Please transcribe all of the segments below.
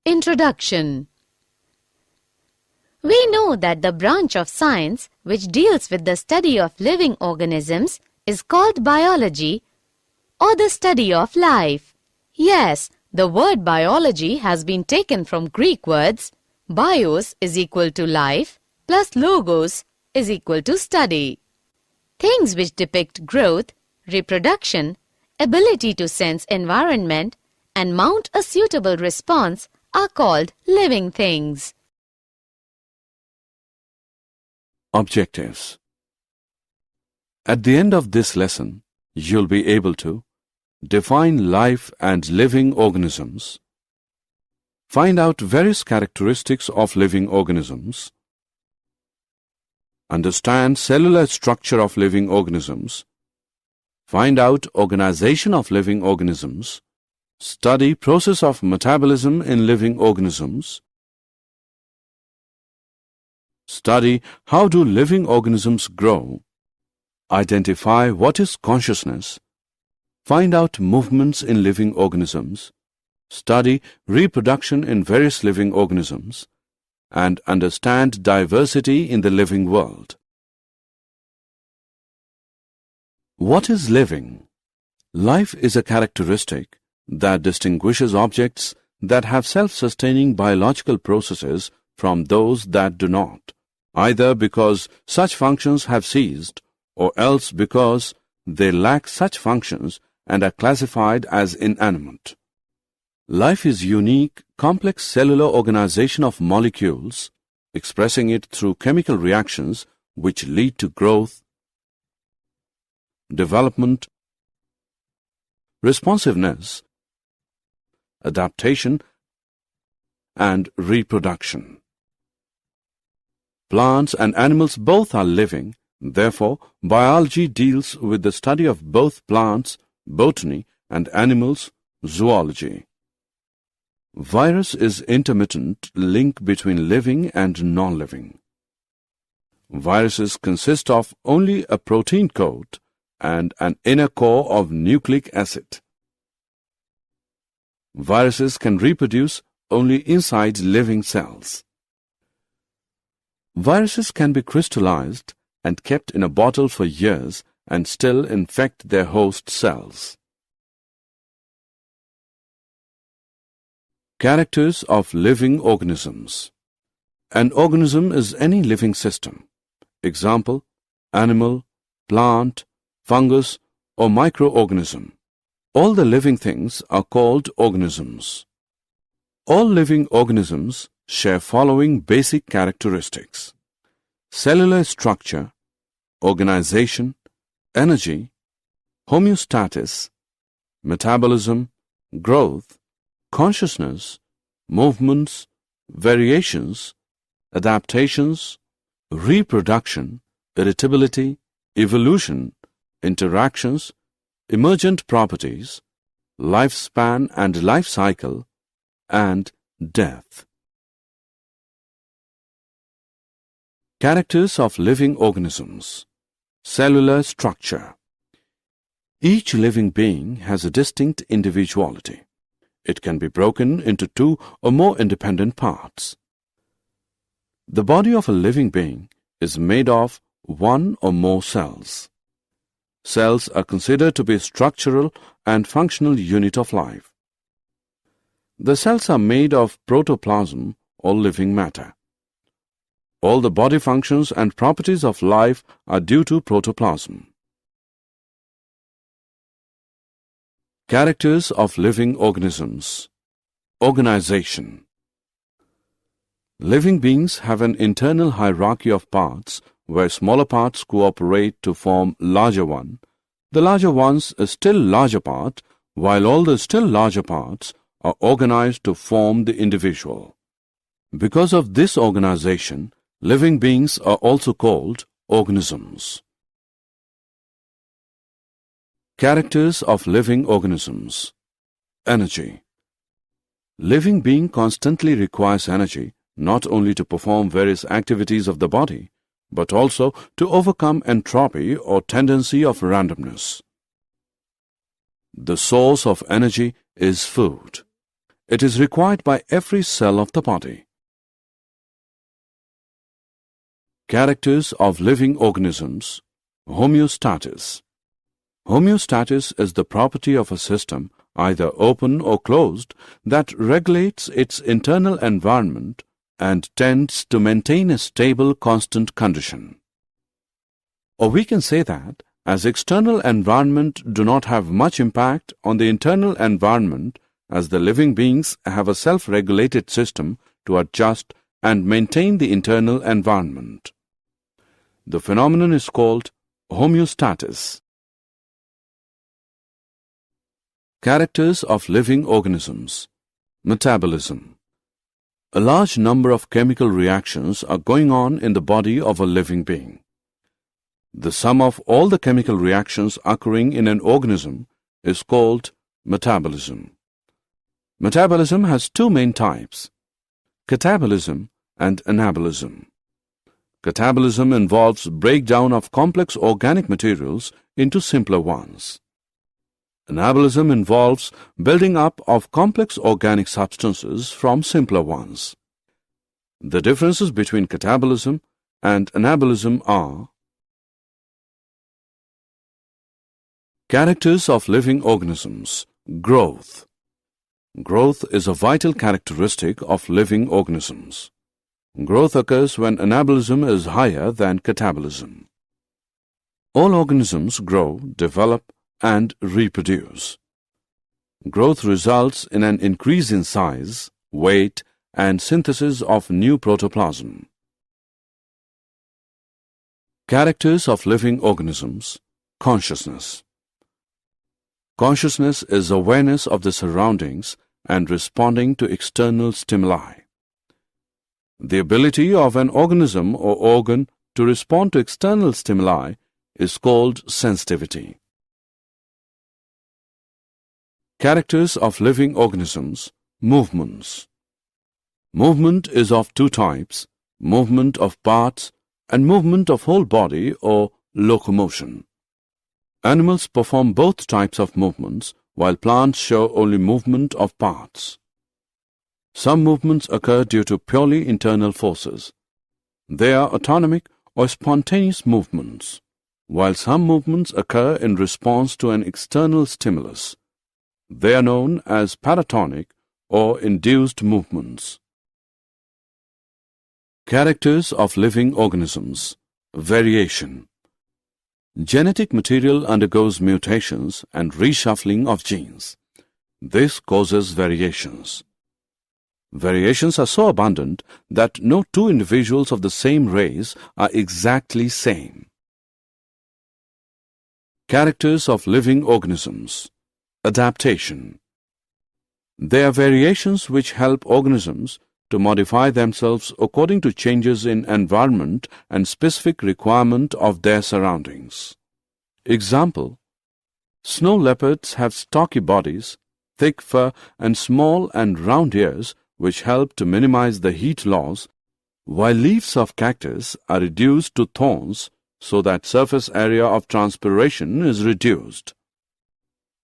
Introduction. We know that the branch of science which deals with the study of living organisms is called biology, or the study of life. Yes, the word biology has been taken from Greek words bios is equal to life plus logos is equal to study. Things which depict growth, reproduction, ability to sense environment and mount a suitable response are called living things. Objectives. At the end of this lesson, you'll be able to define life and living organisms, find out various characteristics of living organisms, understand cellular structure of living organisms, find out organization of living organisms, study process of metabolism in living organisms, study how do living organisms grow, identify what is consciousness, find out movements in living organisms, study reproduction in various living organisms, and understand diversity in the living world. What is living? Life is a characteristic that distinguishes objects that have self-sustaining biological processes from those that do not, either because such functions have ceased or else because they lack such functions and are classified as inanimate. Life is unique, complex cellular organization of molecules, expressing it through chemical reactions which lead to growth, development, responsiveness, adaptation, and reproduction. Plants and animals both are living, therefore, biology deals with the study of both plants, botany, and animals, zoology. Virus is intermittent link between living and non-living. Viruses consist of only a protein coat and an inner core of nucleic acid. Viruses can reproduce only inside living cells. Viruses can be crystallized and kept in a bottle for years and still infect their host cells. Characters of living organisms. An organism is any living system. Example, animal, plant, fungus, or microorganism. All the living things are called organisms. All living organisms share following basic characteristics: cellular structure, organization, energy, homeostasis, metabolism, growth, consciousness, movements, variations, adaptations, reproduction, irritability, evolution, interactions, emergent properties, lifespan and life cycle, and death. Characters of living organisms. Cellular structure. Each living being has a distinct individuality. It can be broken into two or more independent parts. The body of a living being is made of one or more cells. Cells are considered to be a structural and functional unit of life. The cells are made of protoplasm or living matter. All the body functions and properties of life are due to protoplasm. Characters of living organisms. Organization. Living beings have an internal hierarchy of parts where smaller parts cooperate to form larger one. The larger ones a still larger part, while all the still larger parts are organized to form the individual. Because of this organization, living beings are also called organisms. Characters of living organisms. Energy. Living being constantly requires energy not only to perform various activities of the body, but also to overcome entropy or tendency of randomness. The source of energy is food. It is required by every cell of the body. Characters of living organisms. Homeostasis. Homeostasis is the property of a system, either open or closed, that regulates its internal environment and tends to maintain a stable, constant condition. Or we can say that, as external environment do not have much impact on the internal environment, as the living beings have a self-regulated system to adjust and maintain the internal environment. The phenomenon is called homeostasis. Characters of living organisms. Metabolism. A large number of chemical reactions are going on in the body of a living being. The sum of all the chemical reactions occurring in an organism is called metabolism. Metabolism has two main types, catabolism and anabolism. Catabolism involves breakdown of complex organic materials into simpler ones. Anabolism involves building up of complex organic substances from simpler ones. The differences between catabolism and anabolism are: characters of living organisms. Growth. Growth is a vital characteristic of living organisms. Growth occurs when anabolism is higher than catabolism. All organisms grow, develop, and reproduce. Growth results in an increase in size, weight, and synthesis of new protoplasm. Characters of living organisms. Consciousness. Consciousness is awareness of the surroundings and responding to external stimuli. The ability of an organism or organ to respond to external stimuli is called sensitivity. Characters of living organisms. Movements. Movement is of two types, movement of parts and movement of whole body or locomotion. Animals perform both types of movements, while plants show only movement of parts. Some movements occur due to purely internal forces. They are autonomic or spontaneous movements, while some movements occur in response to an external stimulus. They are known as paratonic or induced movements. Characters of living organisms. Variation. Genetic material undergoes mutations and reshuffling of genes. This causes variations. Variations are so abundant that no two individuals of the same race are exactly same. Characters of living organisms. Adaptation. They are variations which help organisms to modify themselves according to changes in environment and specific requirement of their surroundings. Example: snow leopards have stocky bodies, thick fur, and small and round ears which help to minimize the heat loss, while leaves of cactus are reduced to thorns so that surface area of transpiration is reduced.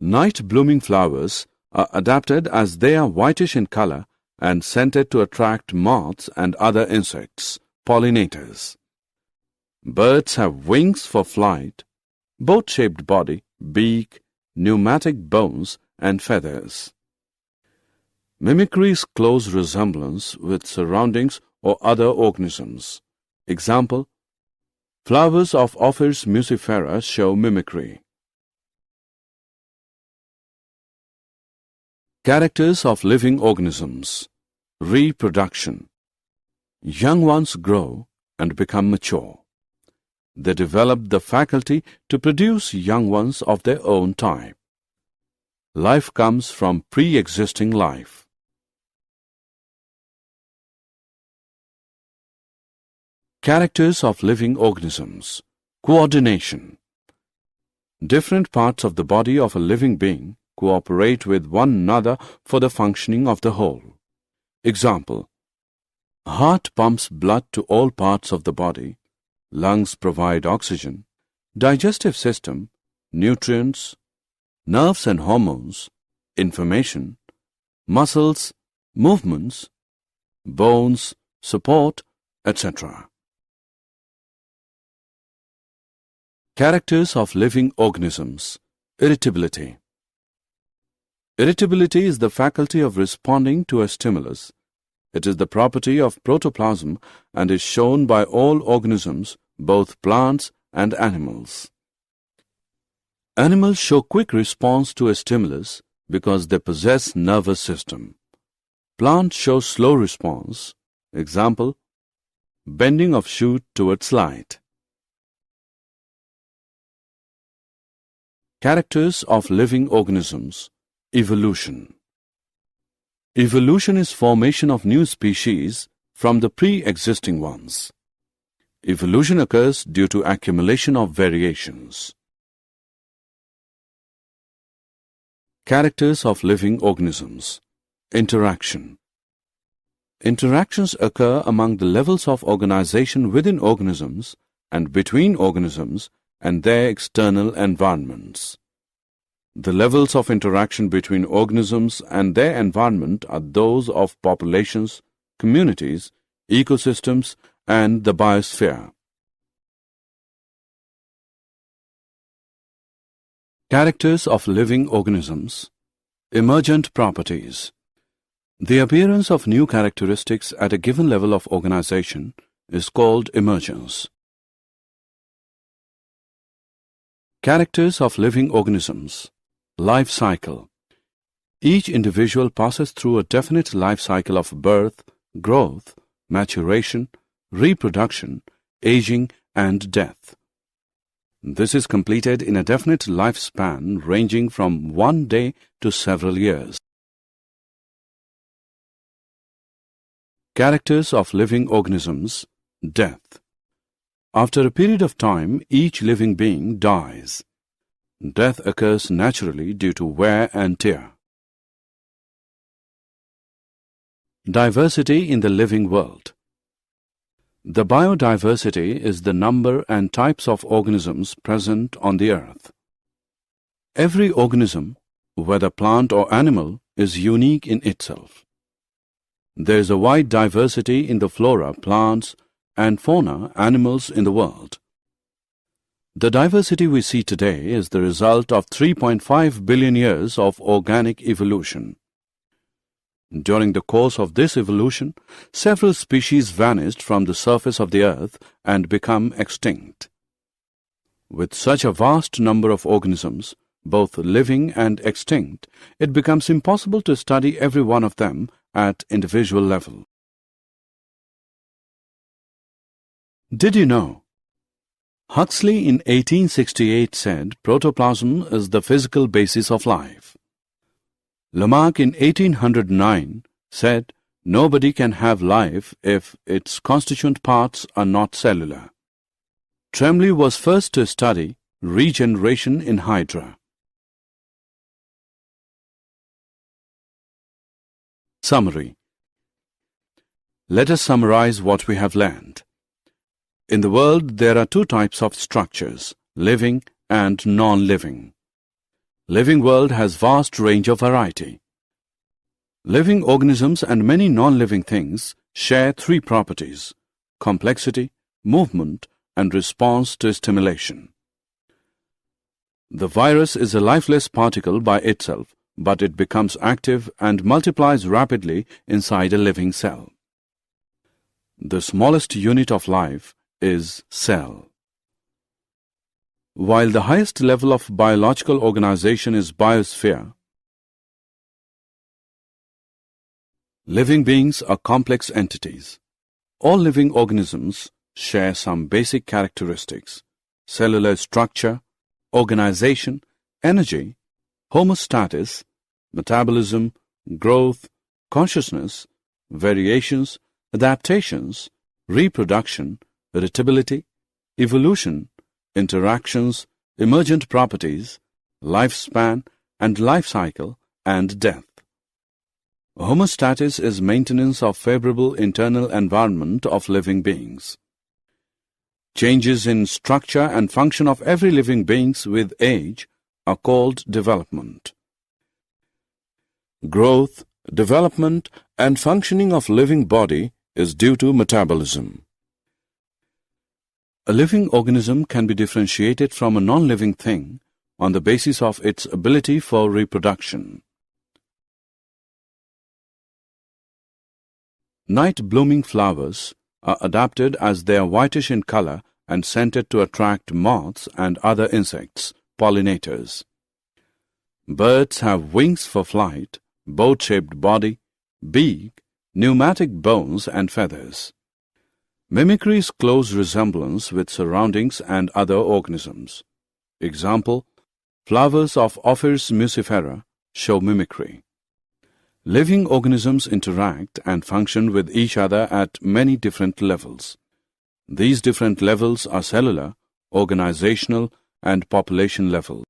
Night-blooming flowers are adapted as they are whitish in color and scented to attract moths and other insects, pollinators. Birds have wings for flight, boat-shaped body, beak, pneumatic bones, and feathers. Mimicry is close resemblance with surroundings or other organisms. Example: flowers of Ophrys muscifera show mimicry. Characters of living organisms. Reproduction. Young ones grow and become mature. They develop the faculty to produce young ones of their own type. Life comes from pre-existing life. Characters of living organisms. Coordination. Different parts of the body of a living being cooperate with one another for the functioning of the whole. Example: heart pumps blood to all parts of the body, lungs provide oxygen, digestive system, nutrients, nerves and hormones, information, muscles, movements, bones, support, etc. Characters of living organisms. Irritability. Irritability is the faculty of responding to a stimulus. It is the property of protoplasm and is shown by all organisms, both plants and animals. Animals show quick response to a stimulus because they possess nervous system. Plants show slow response. Example, bending of shoot towards light. Characters of living organisms. Evolution. Evolution is formation of new species from the pre-existing ones. Evolution occurs due to accumulation of variations. Characters of living organisms. Interaction. Interactions occur among the levels of organization within organisms and between organisms and their external environments. The levels of interaction between organisms and their environment are those of populations, communities, ecosystems, and the biosphere. Characters of living organisms. Emergent properties. The appearance of new characteristics at a given level of organization is called emergence. Characters of living organisms. Life cycle. Each individual passes through a definite life cycle of birth, growth, maturation, reproduction, aging, and death. This is completed in a definite lifespan ranging from 1 day to several years. Characters of living organisms. Death. After a period of time, each living being dies. Death occurs naturally due to wear and tear. Diversity in the living world. The biodiversity is the number and types of organisms present on the earth. Every organism, whether plant or animal, is unique in itself. There is a wide diversity in the flora, plants, and fauna, animals in the world. The diversity we see today is the result of 3.5 billion years of organic evolution. During the course of this evolution, several species vanished from the surface of the earth and become extinct. With such a vast number of organisms, both living and extinct, it becomes impossible to study every one of them at individual level. Did you know? Huxley in 1868 said protoplasm is the physical basis of life. Lamarck in 1809 said nobody can have life if its constituent parts are not cellular. Tremblay was first to study regeneration in Hydra. Summary. Let us summarize what we have learned. In the world, there are two types of structures, living and non-living. Living world has vast range of variety. Living organisms and many non-living things share three properties: complexity, movement, and response to stimulation. The virus is a lifeless particle by itself, but it becomes active and multiplies rapidly inside a living cell. The smallest unit of life is cell. While the highest level of biological organization is biosphere, living beings are complex entities. All living organisms share some basic characteristics: cellular structure, organization, energy, homeostasis, metabolism, growth, consciousness, variations, adaptations, reproduction, irritability, evolution, interactions, emergent properties, lifespan and life cycle, and death. Homeostasis is maintenance of favorable internal environment of living beings. Changes in structure and function of every living beings with age are called development. Growth, development and functioning of living body is due to metabolism. A living organism can be differentiated from a non-living thing on the basis of its ability for reproduction. Night-blooming flowers are adapted as they are whitish in color and scented to attract moths and other insects, pollinators. Birds have wings for flight, boat-shaped body, beak, pneumatic bones and feathers. Mimicry is close resemblance with surroundings and other organisms. Example, flowers of Ophrys muscifera show mimicry. Living organisms interact and function with each other at many different levels. These different levels are cellular, organizational, and population level.